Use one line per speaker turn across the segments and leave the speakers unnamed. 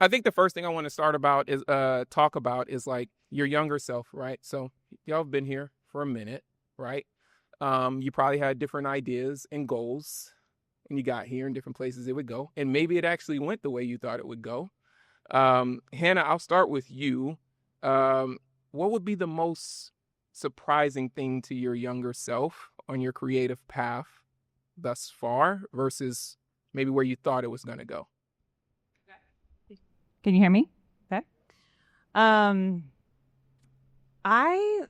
I think the first thing I want to talk about is like your younger self, right? So y'all have been here for a minute, right? You probably had different ideas and goals, and you got here in different places it would go, and maybe it actually went the way you thought it would go. Hanna, I'll start with you. What would be the most surprising thing to your younger self on your creative path thus far versus maybe where you thought it was going to go?
Can you hear me? Okay. I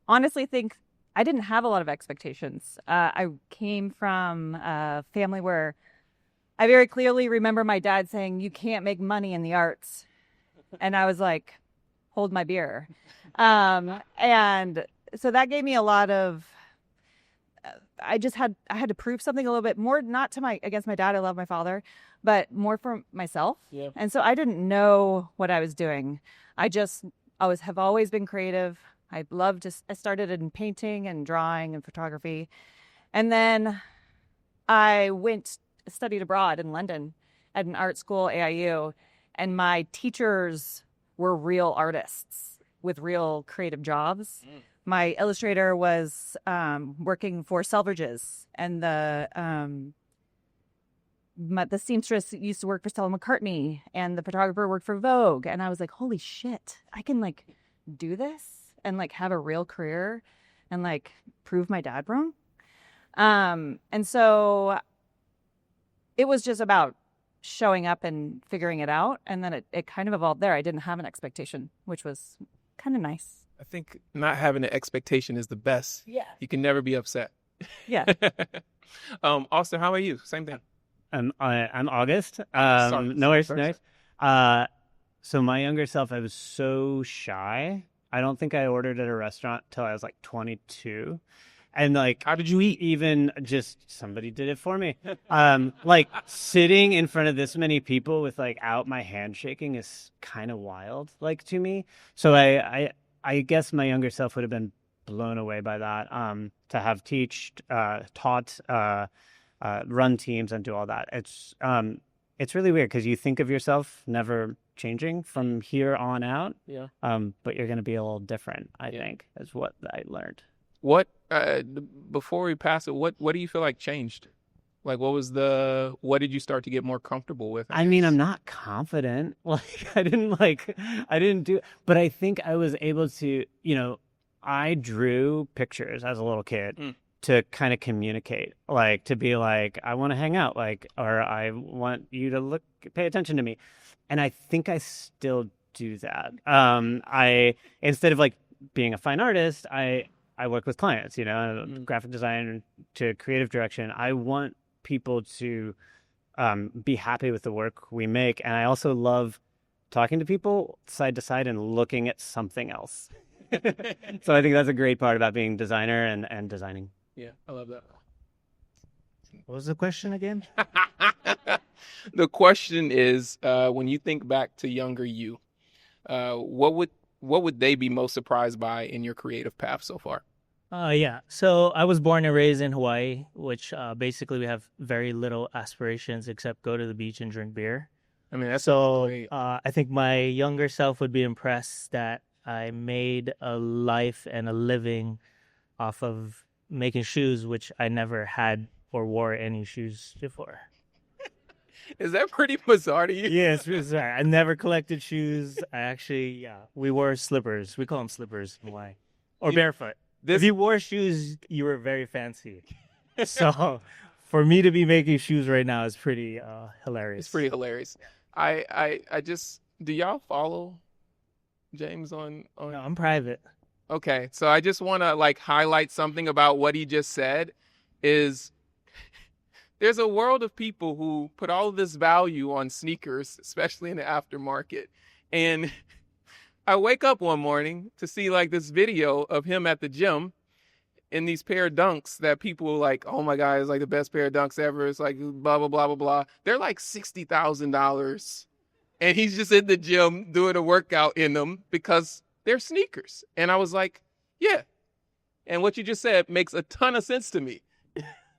honestly think I didn't have a lot of expectations. I came from a family where I very clearly remember my dad saying, "You can't make money in the arts." And I was like, hold my beer. And so that gave me a lot of, I had to prove something a little bit more, not to against my dad. I love my father, but more for myself.
Yeah.
And so I didn't know what I was doing. I have always been creative. I started in painting and drawing and photography. And then I studied abroad in London at an art school, AIU, and my teachers were real artists with real creative jobs. My illustrator was working for Selvages, and the seamstress used to work for Stella McCartney, and the photographer worked for Vogue. And I was like, holy shit, I can like do this and like have a real career and like prove my dad wrong. And so it was just about showing up and figuring it out. And then it kind of evolved there. I didn't have an expectation, which was kind of nice.
I think not having an expectation is the best.
Yeah.
You can never be upset.
Yeah.
Austin, how about you? Same thing.
I'm August.
Sorry.
No worries. So my younger self, I was so shy. I don't think I ordered at a restaurant till I was like 22. And like,
how did you eat?
Even just somebody did it for me. Like sitting in front of this many people with like out my hand shaking is kind of wild, like to me. So I guess my younger self would have been blown away by that. To have taught, run teams and do all that. It's really weird because you think of yourself never changing from here on out.
Yeah.
But you're going to be a little different, I think, is what I learned.
What before we pass it, what do you feel like changed? Like, what did you start to get more comfortable with?
I mean, I'm not confident. Like, I didn't do, but I think I was able to, I drew pictures as a little kid to kind of communicate, like to be like, I want to hang out, like, or I want you to pay attention to me. And I think I still do that. Instead of like being a fine artist, I work with clients, graphic design to creative direction. I want people to be happy with the work we make. And I also love talking to people side to side and looking at something else. So I think that's a great part about being a designer and designing.
Yeah, I love that.
What was the question again?
The question is, when you think back to younger you, what would they be most surprised by in your creative path so far?
Yeah. So I was born and raised in Hawaii, which basically we have very little aspirations except go to the beach and drink beer.
I mean, that's
so
great.
I think my younger self would be impressed that I made a life and a living off of making shoes, which I never had or wore any shoes before.
Is that pretty bizarre to you?
Yes, bizarre. I never collected shoes. We wore slippers. We call them slippers in Hawaii. Or barefoot. If you wore shoes, you were very fancy. So for me to be making shoes right now is pretty hilarious.
It's pretty hilarious. I just, do y'all follow James on?
No, I'm private.
Okay, so I just want to like highlight something about what he just said is there's a world of people who put all of this value on sneakers, especially in the aftermarket. And I wake up one morning to see like this video of him at the gym in these pair of dunks that people are like, oh my God, it's like the best pair of dunks ever. It's like blah, blah, blah, blah, blah. They're like $60,000. And he's just in the gym doing a workout in them because they're sneakers. And I was like, yeah. And what you just said makes a ton of sense to me.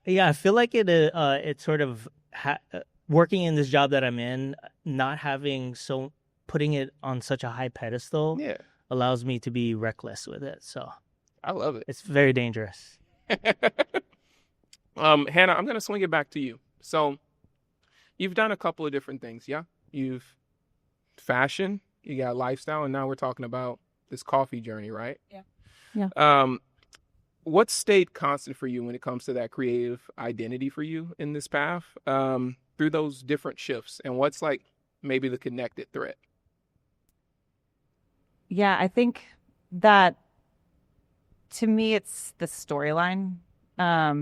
Yeah, I feel like it sort of working in this job that I'm in, not putting it on such a high pedestal
Yeah,
allows me to be reckless with it. So
I love it.
it's very dangerous.
Hannah, I'm gonna swing it back to you. So you've done a couple of different things, yeah? You've fashion, you got lifestyle, and now we're talking about this coffee journey, right?
Yeah. Yeah.
What stayed constant for you when it comes to that creative identity for you in this path, through those different shifts, and what's like maybe the connected thread?
Yeah, I think that to me, it's the storyline,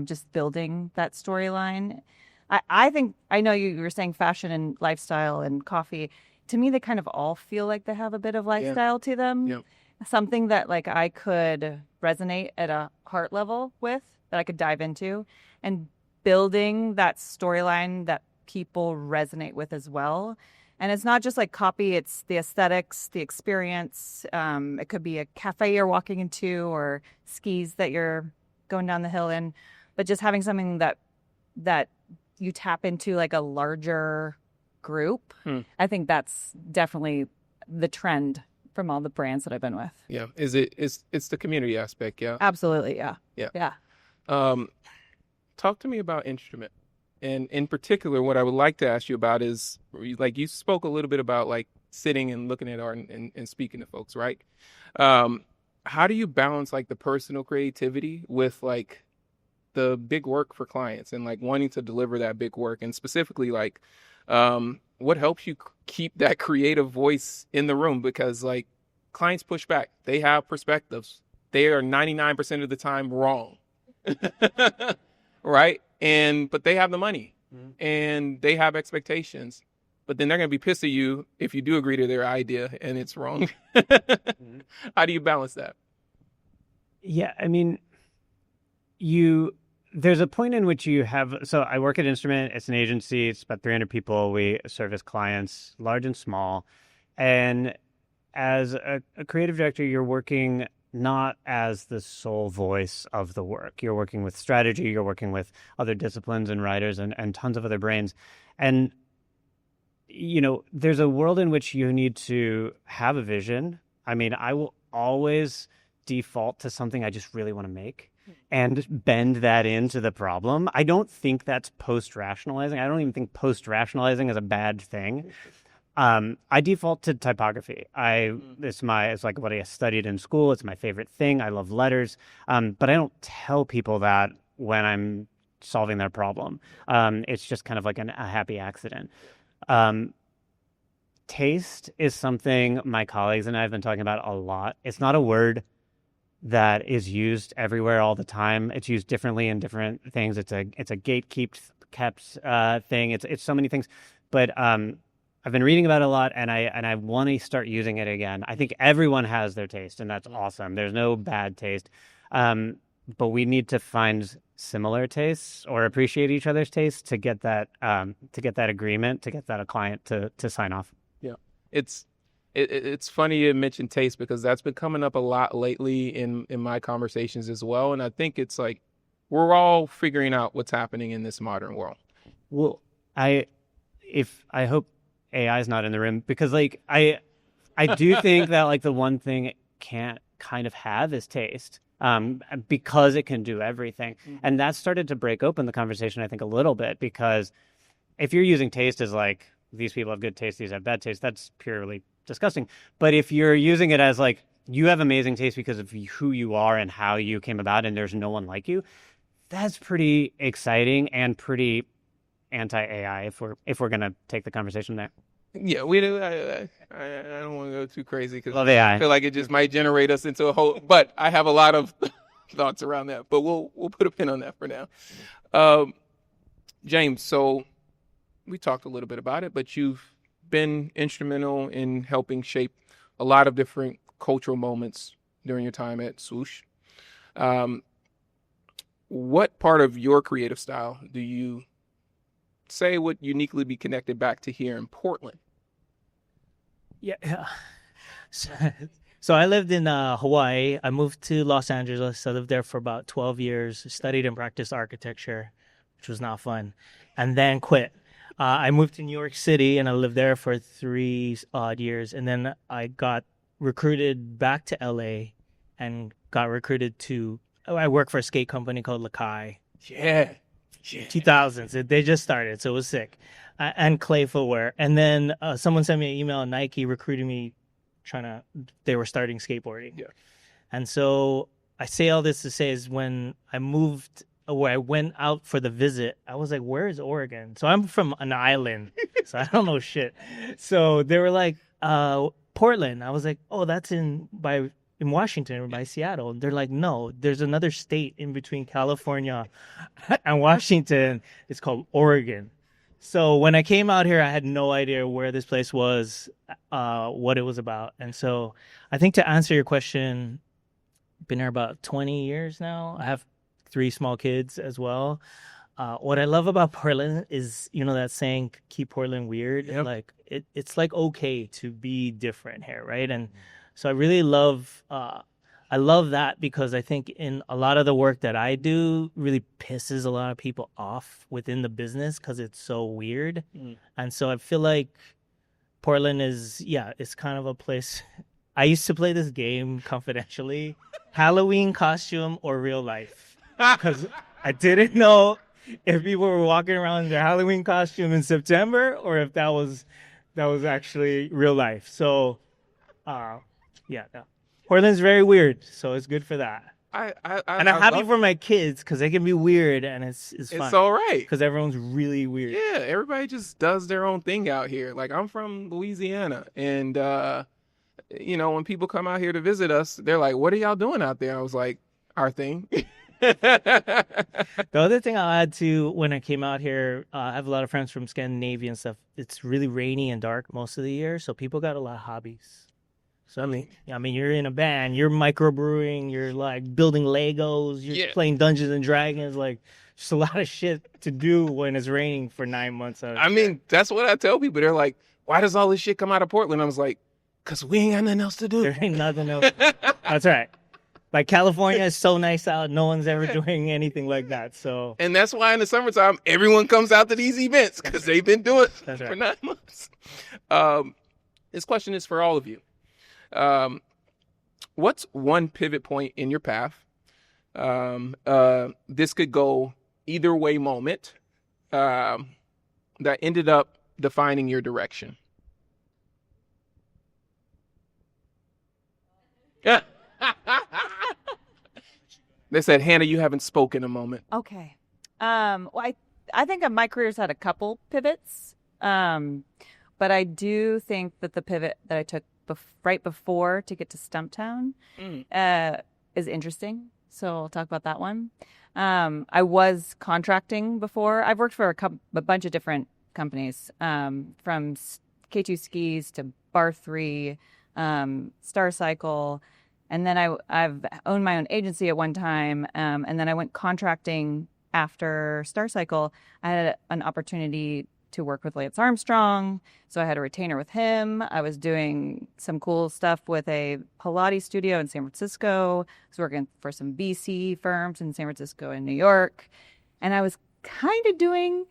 just building that storyline. I think, I know you were saying fashion and lifestyle and coffee. To me, they kind of all feel like they have a bit of lifestyle to them.
Yeah.
Something that like I could resonate at a heart level with, that I could dive into, and building that storyline that people resonate with as well. And it's not just like copy, it's the aesthetics, the experience. It could be a cafe you're walking into or skis that you're going down the hill in, but just having something that you tap into like a larger group. I think that's definitely the trend from all the brands that I've been with.
Yeah. It's the community aspect, yeah?
Absolutely, yeah.
Yeah. Talk to me about instrument. And in particular, what I would like to ask you about is, like, you spoke a little bit about like sitting and looking at art and speaking to folks, right? How do you balance like the personal creativity with like the big work for clients and like wanting to deliver that big work? And specifically, like, what helps you keep that creative voice in the room? Because like clients push back, they have perspectives. They are 99% of the time wrong. Right? But they have the money and they have expectations, but then they're going to be pissed at you if you do agree to their idea and it's wrong. How do you balance that?
Yeah, I mean, there's a point in which you have, so I work at Instrument. It's an agency. It's about 300 people. We service clients, large and small. And as a creative director, you're working not as the sole voice of the work. You're working with strategy, you're working with other disciplines and writers and tons of other brains. And, you know, there's a world in which you need to have a vision. I mean, I will always default to something I just really want to make and bend that into the problem. I don't think that's post-rationalizing. I don't even think post-rationalizing is a bad thing. I default to typography. It's like what I studied in school. It's my favorite thing. I love letters. But I don't tell people that when I'm solving their problem. It's just kind of like a happy accident. Taste is something my colleagues and I have been talking about a lot. It's not a word that is used everywhere all the time. It's used differently in different things. It's a kept thing. It's so many things. But I've been reading about it a lot, and I want to start using it again. I think everyone has their taste, and that's awesome. There's no bad taste, but we need to find similar tastes or appreciate each other's tastes to get that agreement, to get that a client to sign off.
Yeah, it's funny you mentioned taste because that's been coming up a lot lately in my conversations as well, and I think it's like we're all figuring out what's happening in this modern world.
Well, I hope AI is not in the room because like I do think that like the one thing it can't kind of have is taste, because it can do everything. And that started to break open the conversation, I think, a little bit, because if you're using taste as like these people have good taste, these have bad taste, that's purely disgusting. But if you're using it as like you have amazing taste because of who you are and how you came about and there's no one like you, that's pretty exciting and pretty anti-AI if we're gonna take the conversation there.
Yeah, we do. I don't want to go too crazy because
Love AI.
I feel like it just might generate us into a whole. But I have a lot of thoughts around that. But we'll put a pin on that for now. James, so we talked a little bit about it, but you've been instrumental in helping shape a lot of different cultural moments during your time at Swoosh. What part of your creative style do you say would uniquely be connected back to here in Portland?
Yeah. So I lived in Hawaii. I moved to Los Angeles. I lived there for about 12 years, studied and practiced architecture, which was not fun, and then quit. I moved to New York City and I lived there for 3 odd years. And then I got recruited back to LA and got recruited to, I work for a skate company called Lakai.
Yeah.
2000s. They just started, so it was sick. And Clay Footwear. And then someone sent me an email, Nike recruited me, they were starting skateboarding.
Yeah.
And so I say all this to say is when I moved, where I went out for the visit, I was like, where is Oregon? So I'm from an island, so I don't know shit. So they were like, Portland. I was like, oh, that's in Washington or by Seattle. They're like, no, there's another state in between California and Washington. It's called Oregon. So when I came out here, I had no idea where this place was, what it was about. And so I think to answer your question, been here about 20 years now. I have 3 small kids as well. What I love about Portland is, that saying, keep Portland weird.
Yep.
Like it's like okay to be different here, right? And so I really love, I love that because I think in a lot of the work that I do really pisses a lot of people off within the business because it's so weird. And so I feel like Portland is, it's kind of a place. I used to play this game confidentially, Halloween costume or real life, because I didn't know if people were walking around in their Halloween costume in September or if that was actually real life. So, Portland's very weird, so it's good for that. I'm happy for my kids because they can be weird and it's fun.
It's all right
because everyone's really weird.
Yeah, everybody just does their own thing out here. Like I'm from Louisiana, and when people come out here to visit us, they're like, "What are y'all doing out there?" I was like, "Our thing."
The other thing I'll add to when I came out here, I have a lot of friends from Scandinavia and stuff. It's really rainy and dark most of the year, so people got a lot of hobbies. So I mean, you're in a band, you're microbrewing, you're like building Legos, you're playing Dungeons and Dragons, like just a lot of shit to do when it's raining for 9 months.
I mean, that's what I tell people. They're like, "Why does all this shit come out of Portland?" I was like, "Cause we ain't got nothing else to do."
There ain't nothing else. That's right. Like California is so nice out, no one's ever doing anything like that. So,
and that's why in the summertime everyone comes out to these events because they've been doing it for 9 months. This question is for all of you. What's one pivot point in your path? This could go either way moment that ended up defining your direction. Yeah. They said, Hanna, you haven't spoken a moment.
Okay. Well, I think my career's had a couple pivots. But I do think that the pivot that I took right before to get to Stumptown is interesting. So I'll talk about that one. I was contracting before. I've worked for a bunch of different companies, from K2 Skis to Bar 3, Star Cycle. And then I've owned my own agency at one time. And then I went contracting after Star Cycle. I had an opportunity to work with Lance Armstrong. So I had a retainer with him. I was doing some cool stuff with a Pilates studio in San Francisco. I was working for some VC firms in San Francisco and New York. And I was kind of doing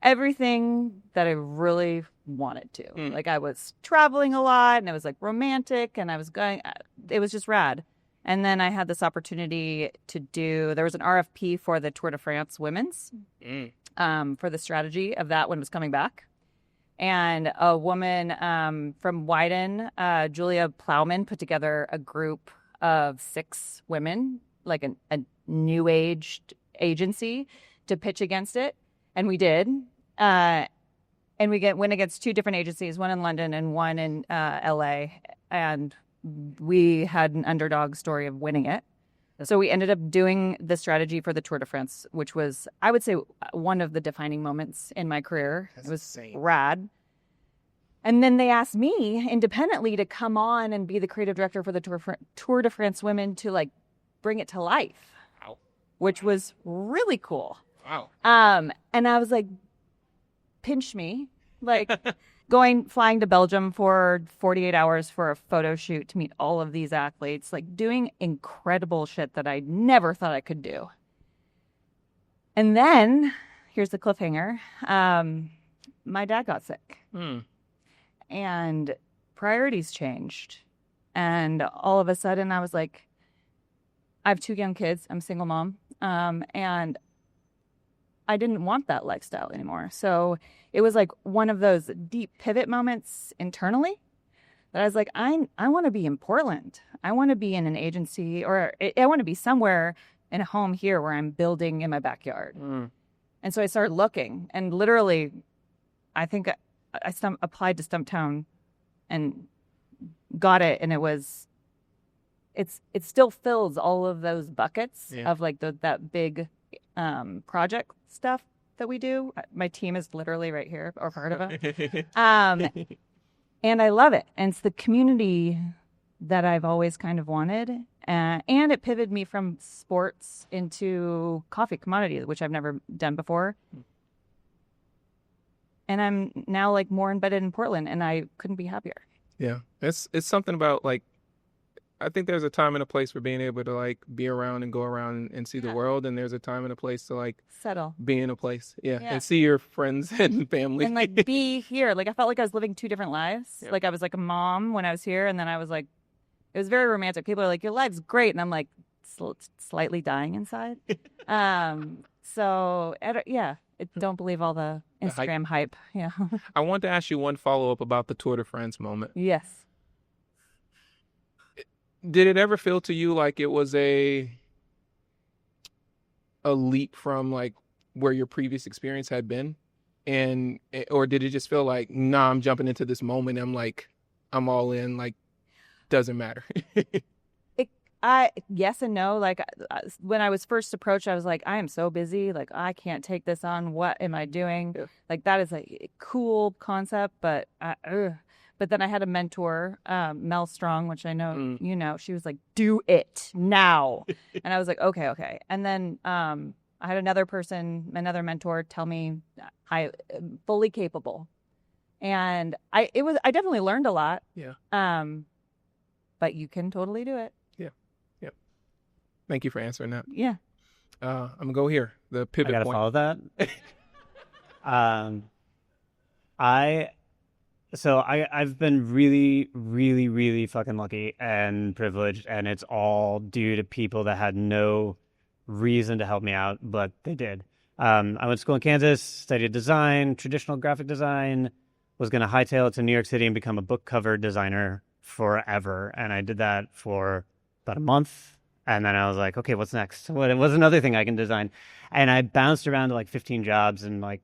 everything that I really wanted to. Like I was traveling a lot and it was like romantic and it was just rad. And then I had this opportunity there was an RFP for the Tour de France women's. For the strategy of that when it was coming back. And a woman from Wyden, Julia Plowman, put together a group of 6 women, like a new aged agency, to pitch against it. And we did. And we went against 2 different agencies, one in London and one in LA. And we had an underdog story of winning it. So we ended up doing the strategy for the Tour de France, which was, I would say, one of the defining moments in my career. It was insane. Rad. And then they asked me independently to come on and be the creative director for the Tour de France women to like bring it to life. Wow. Which was really cool.
Wow.
And I was like, pinch me. Like flying to Belgium for 48 hours for a photo shoot to meet all of these athletes, like doing incredible shit that I never thought I could do. And then here's the cliffhanger. my dad got sick. And priorities changed. And all of a sudden I was like, I have 2 young kids. I'm a single mom. And I didn't want that lifestyle anymore. So it was like one of those deep pivot moments internally that I was like, I want to be in Portland. I want to be in an agency, or I want to be somewhere in a home here where I'm building in my backyard. And so I started looking, and literally, I think I applied to Stumptown and got it. And it still fills all of those buckets of like that big project stuff that we do. My team is literally right here, or part of it. And I love it. And it's the community that I've always kind of wanted. And it pivoted me from sports into coffee commodities, which I've never done before. And I'm now like more embedded in Portland, and I couldn't be happier.
Yeah. It's something about like, I think there's a time and a place for being able to like be around and go around and see the world. And there's a time and a place to like
settle,
be in a place. And see your friends and family.
And like be here. Like I felt like I was living 2 different lives. Like I was like a mom when I was here. And then I was like, it was very romantic. People are like, your life's great. And I'm like slightly dying inside. Don't believe all the Instagram hype. Yeah.
I want to ask you one follow-up about the Tour de France moment.
Yes.
Did it ever feel to you like it was a leap from like where your previous experience had been? Or did it just feel like, nah, I'm jumping into this moment. I'm all in, like, doesn't matter.
Yes and no. Like when I was first approached, I was like, I am so busy. Like I can't take this on. What am I doing? Yeah. Like that is a cool concept, but then I had a mentor, Mel Strong, which I know you know. She was like, "Do it now," and I was like, "Okay." And then I had another mentor, tell me I am fully capable, and I definitely learned a lot.
Yeah.
But you can totally do it.
Yeah. Thank you for answering that.
Yeah.
I'm gonna go here. The pivot
I gotta
point.
follow that. I've been really, really, really fucking lucky and privileged, and it's all due to people that had no reason to help me out, but they did. I went to school in Kansas, studied design, traditional graphic design, was going to hightail it to New York City and become a book cover designer forever. And I did that for about a month. And then I was like, okay, what's next? What's another thing I can design? And I bounced around to like 15 jobs in like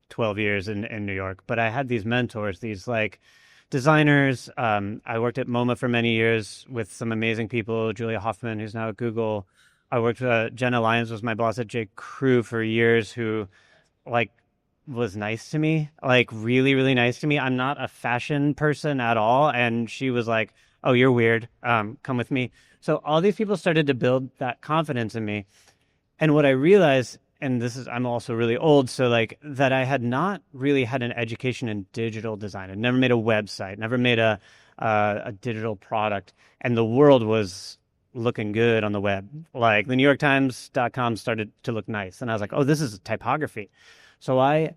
12 years in New York. But I had these mentors, these like designers. I worked at MoMA for many years with some amazing people. Julia Hoffman, who's now at Google. I worked with Jenna Lyons, was my boss at J. Crew for years, who like was nice to me, like really, really nice to me. I'm not a fashion person at all. And she was like, oh, you're weird. Come with me. So all these people started to build that confidence in me. And what I realized, and I'm also really old, so like that I had not really had an education in digital design. I'd never made a website, never made a digital product. And the world was looking good on the web. Like the NewYorkTimes.com started to look nice. And I was like, oh, this is typography. So I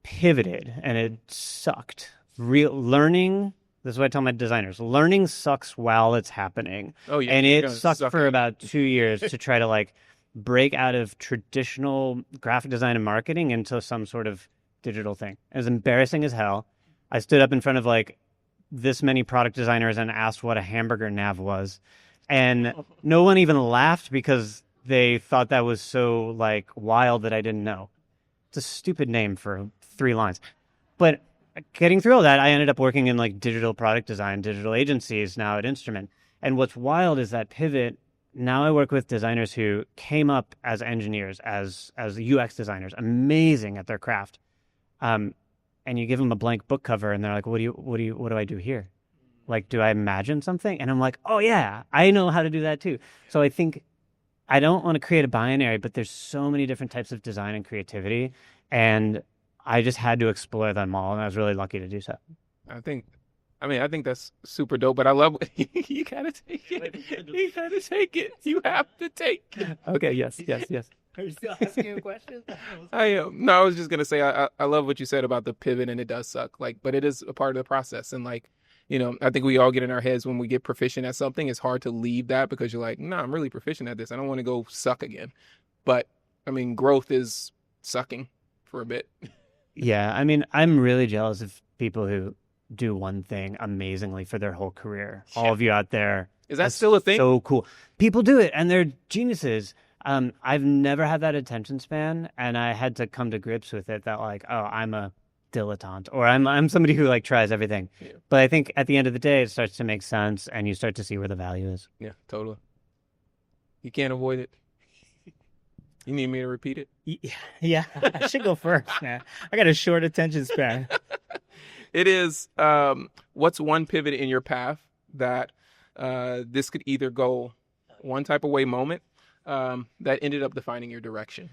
pivoted and it sucked. Learning, this is what I tell my designers, learning sucks while it's happening. Oh, yeah. And it sucked for about 2 years to try to like break out of traditional graphic design and marketing into some sort of digital thing. It was embarrassing as hell. I stood up in front of like this many product designers and asked what a hamburger nav was. And no one even laughed because they thought that was so like wild that I didn't know. It's a stupid name for 3 lines. But getting through all that, I ended up working in like digital product design, digital agencies now at Instrument. And what's wild is that pivot. Now I work with designers who came up as engineers, as UX designers, amazing at their craft. And you give them a blank book cover and they're like, what do I do here? Like, do I imagine something? And I'm like, oh yeah, I know how to do that too. So I think I don't want to create a binary, but there's so many different types of design and creativity. And I just had to explore them all. And I was really lucky to do so.
I think that's super dope, but I love you gotta take it. You gotta take it. You have to take it.
Okay, yes.
Are you still asking a question?
No, I was just gonna say I love what you said about the pivot, and it does suck. Like, but it is a part of the process, and like, I think we all get in our heads when we get proficient at something. It's hard to leave that because you're like, no, I'm really proficient at this. I don't want to go suck again. But I mean, growth is sucking for a bit.
Yeah, I mean, I'm really jealous of people who do one thing amazingly for their whole career.
Yeah.
All of you out there.
Is that
that's
still a thing?
So cool. People do it, and they're geniuses. I've never had that attention span, and I had to come to grips with it that like, oh, I'm a dilettante, or I'm somebody who like tries everything.
Yeah.
But I think at the end of the day, it starts to make sense, and you start to see where the value is.
Yeah, totally. You can't avoid it. You need me to repeat it?
Yeah, I should go first, man. I got a short attention span.
It is, what's one pivot in your path that this could either go one type of way moment that ended up defining your direction?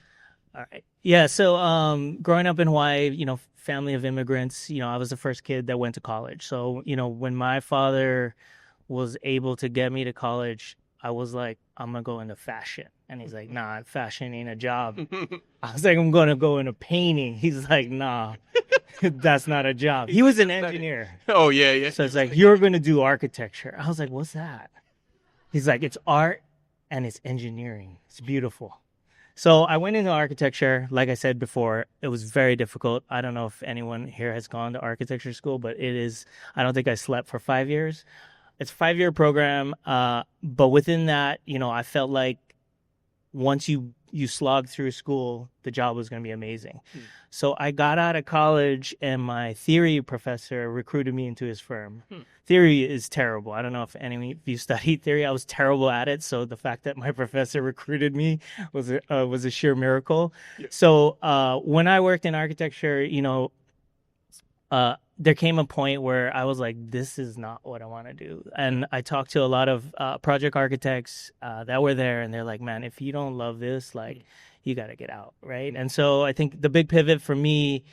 All right. Yeah. So, growing up in Hawaii, family of immigrants, I was the first kid that went to college. So, when my father was able to get me to college, I was like, I'm going to go into fashion. And he's like, nah, fashion ain't a job. I was like, I'm going to go into painting. He's like, nah, that's not a job. He was an engineer.
Oh, yeah, yeah.
So it's like, you're going to do architecture. I was like, what's that? He's like, it's art and it's engineering. It's beautiful. So I went into architecture. Like I said before, it was very difficult. I don't know if anyone here has gone to architecture school, but it is, I don't think I slept for 5 years. It's a 5-year program. But within that, I felt like once you slog through school, the job was going to be amazing. So I got out of college and my theory professor recruited me into his firm. Theory is terrible. I don't know if any of you studied theory. I was terrible at it. So the fact that my professor recruited me was a sheer miracle. Yeah. So when I worked in architecture, there came a point where I was like, this is not what I want to do. And I talked to a lot of project architects that were there, and they're like, man, if you don't love this, like, you got to get out, right? And so I think the big pivot for me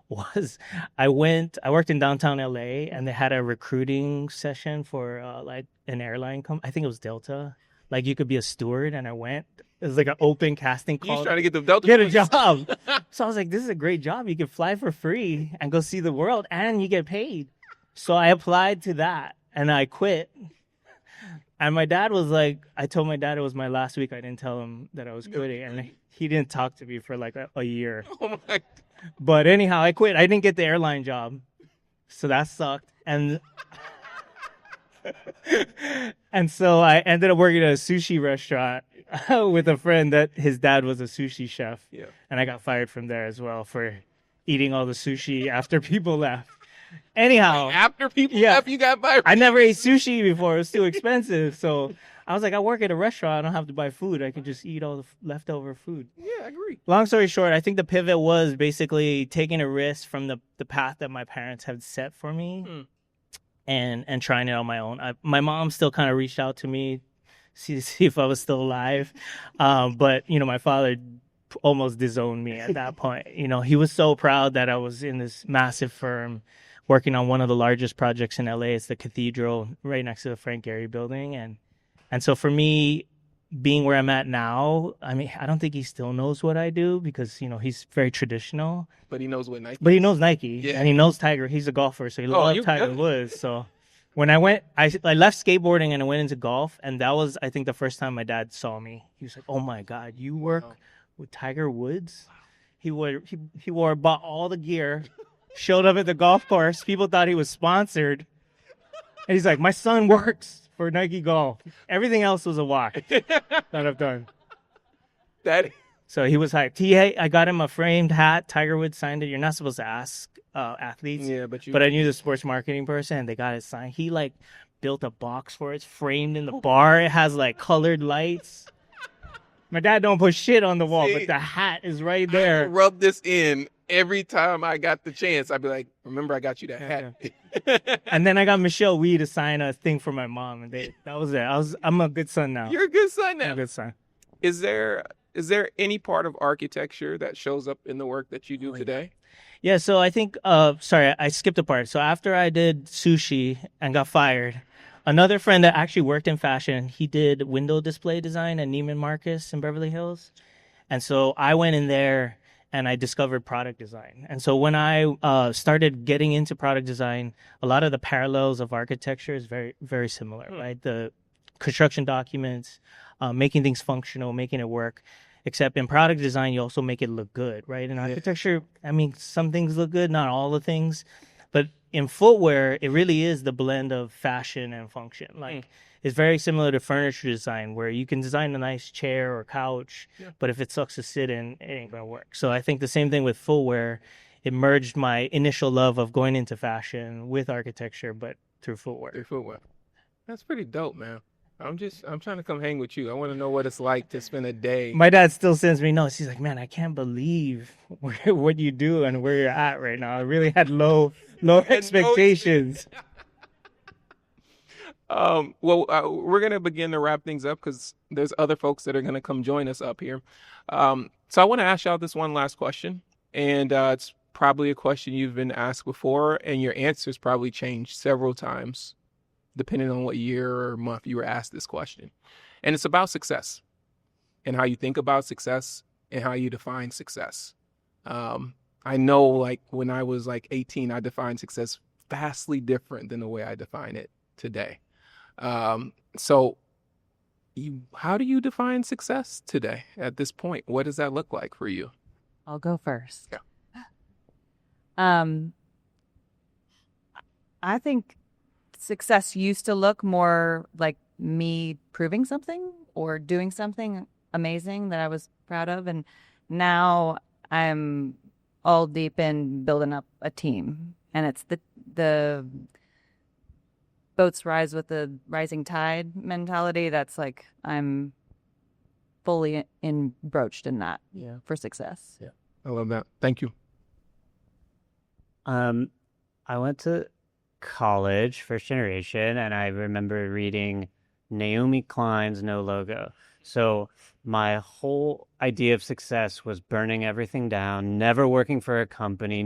was I worked in downtown LA, and they had a recruiting session for like an airline company. I think it was Delta. Like, you could be a steward, and I went. It was like an open casting call.
You're trying to get the Delta.
Get a job. So I was like, this is a great job. You can fly for free and go see the world, and you get paid. So I applied to that, and I quit. And my dad was like, I told my dad it was my last week. I didn't tell him that I was quitting, and he didn't talk to me for like a year.
Oh my!
But anyhow, I quit. I didn't get the airline job, so that sucked. And so I ended up working at a sushi restaurant with a friend that his dad was a sushi chef. Yeah. And I got fired from there as well for eating all the sushi after people left. Anyhow.
Wait, after people left, you got fired?
I never ate sushi before. It was too expensive. So I was like, I work at a restaurant. I don't have to buy food. I can just eat all the leftover food.
Yeah, I agree.
Long story short, I think the pivot was basically taking a risk from the path that my parents had set for me. And trying it on my own. My mom still kind of reached out to me, see if I was still alive. But, my father almost disowned me at that point. He was so proud that I was in this massive firm working on one of the largest projects in LA. It's the Cathedral right next to the Frank Gehry building. And so for me, being where I'm at now, I mean, I don't think he still knows what I do because, he's very traditional.
But he knows what Nike
But he knows Nike.
Yeah.
And he knows Tiger. He's a golfer, so he loves Tiger Woods. So when I left skateboarding and I went into golf, and that was, I think, the first time my dad saw me. He was like, oh, my God, you work with Tiger Woods? He bought all the gear, showed up at the golf course. People thought he was sponsored. And he's like, my son works for Nike Golf. Everything else was a wash that I've done. So he was hyped. I got him a framed hat. Tiger Woods signed it. You're not supposed to ask athletes.
Yeah, but
I knew the sports marketing person, and they got it signed. He built a box for it. It's framed in the bar. It has colored lights. My dad don't put shit on the wall, but the hat is right there.
I rub this in every time I got the chance. I'd be like, remember, I got you that hat.
Yeah. And then I got Michelle Wee to sign a thing for my mom, and that was it. I'm a good son now.
You're a good son now.
I'm a good son.
Is there any part of architecture that shows up in the work that you do today?
Yeah, so I think, I skipped a part. So after I did sushi and got fired, another friend that actually worked in fashion, he did window display design at Neiman Marcus in Beverly Hills. And so I went in there and I discovered product design. And so when I started getting into product design, a lot of the parallels of architecture is very, very similar, right? The construction documents, making things functional, making it work. Except in product design, you also make it look good, right? In architecture, I mean, some things look good, not all the things. But in footwear, it really is the blend of fashion and function. Like, it's very similar to furniture design, where you can design a nice chair or couch, but if it sucks to sit in, it ain't going to work. So I think the same thing with footwear. It merged my initial love of going into fashion with architecture, but through footwear.
Through footwear. That's pretty dope, man. I'm trying to come hang with you. I want to know what it's like to spend a day.
My dad still sends me notes. He's like, man, I can't believe what you do and where you're at right now. I really had low expectations.
Well, we're going to begin to wrap things up because there's other folks that are going to come join us up here. So I want to ask y'all this one last question. And it's probably a question you've been asked before, and your answers probably changed several times, depending on what year or month you were asked this question. And it's about success and how you think about success and how you define success. I know, like, when I was like 18, I defined success vastly different than the way I define it today. So how do you define success today at this point? What does that look like for you?
I'll go first.
Yeah.
I think success used to look more like me proving something or doing something amazing that I was proud of. And now I'm all deep in building up a team. And it's the boats rise with the rising tide mentality. That's like, I'm fully broached in that for success.
Yeah. I love that. Thank you.
I went to college, first generation, and I remember reading Naomi Klein's No Logo. So my whole idea of success was burning everything down, never working for a company,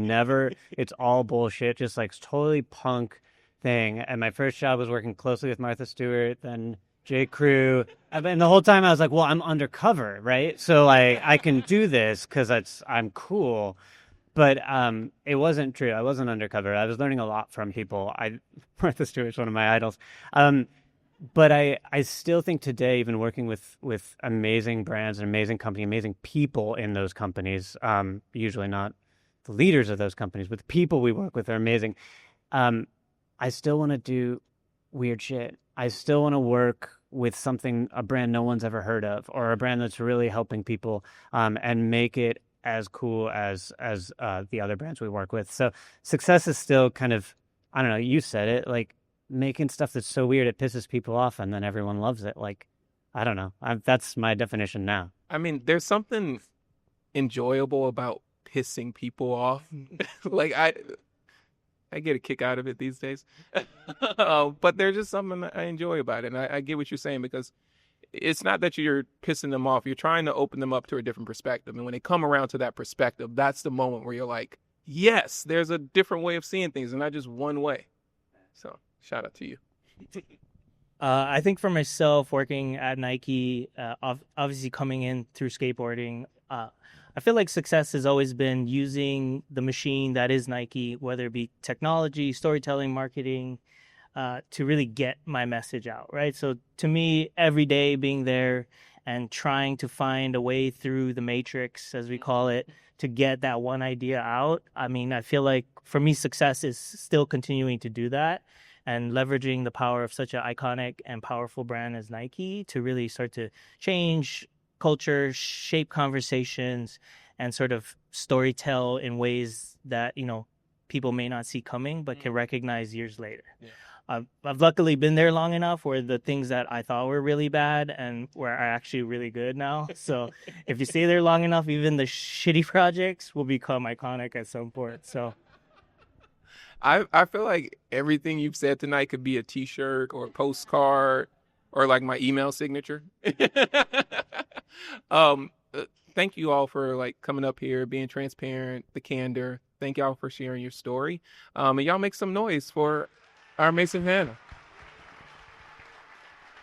it's all bullshit, just like totally punk thing. And my first job was working closely with Martha Stewart, then J. Crew. And the whole time I was like, well, I'm undercover, right? So like I can do this because I'm cool. But it wasn't true. I wasn't undercover. I was learning a lot from people. Martha Stewart's one of my idols. But I still think today, even working with amazing brands and amazing company, amazing people in those companies, usually not the leaders of those companies, but the people we work with are amazing. I still want to do weird shit. I still want to work with a brand no one's ever heard of, or a brand that's really helping people, and make it as cool as the other brands we work with. So success is still kind of, I don't know, you said it, like making stuff that's so weird it pisses people off and then everyone loves it. Like, I don't know. That's my definition now.
I mean, there's something enjoyable about pissing people off. Like, I get a kick out of it these days. But there's just something that I enjoy about it. And I get what you're saying, because it's not that you're pissing them off. You're trying to open them up to a different perspective. And when they come around to that perspective, that's the moment where you're like, yes, there's a different way of seeing things and not just one way. So shout out to you.
I think for myself, working at Nike, obviously coming in through skateboarding, I feel like success has always been using the machine that is Nike, whether it be technology, storytelling, marketing, to really get my message out, right? So to me, every day being there and trying to find a way through the matrix, as we call it, to get that one idea out. I mean, I feel like for me, success is still continuing to do that and leveraging the power of such an iconic and powerful brand as Nike to really start to change culture, shape conversations, and sort of storytell in ways that, people may not see coming, but can recognize years later. Yeah. I've luckily been there long enough where the things that I thought were really bad and were actually really good now. So if you stay there long enough, even the shitty projects will become iconic at some point. So
I feel like everything you've said tonight could be a T-shirt or a postcard or like my email signature. Thank you all for like coming up here, being transparent, the candor. Thank y'all for sharing your story. And y'all make some noise for our Mason Hanna.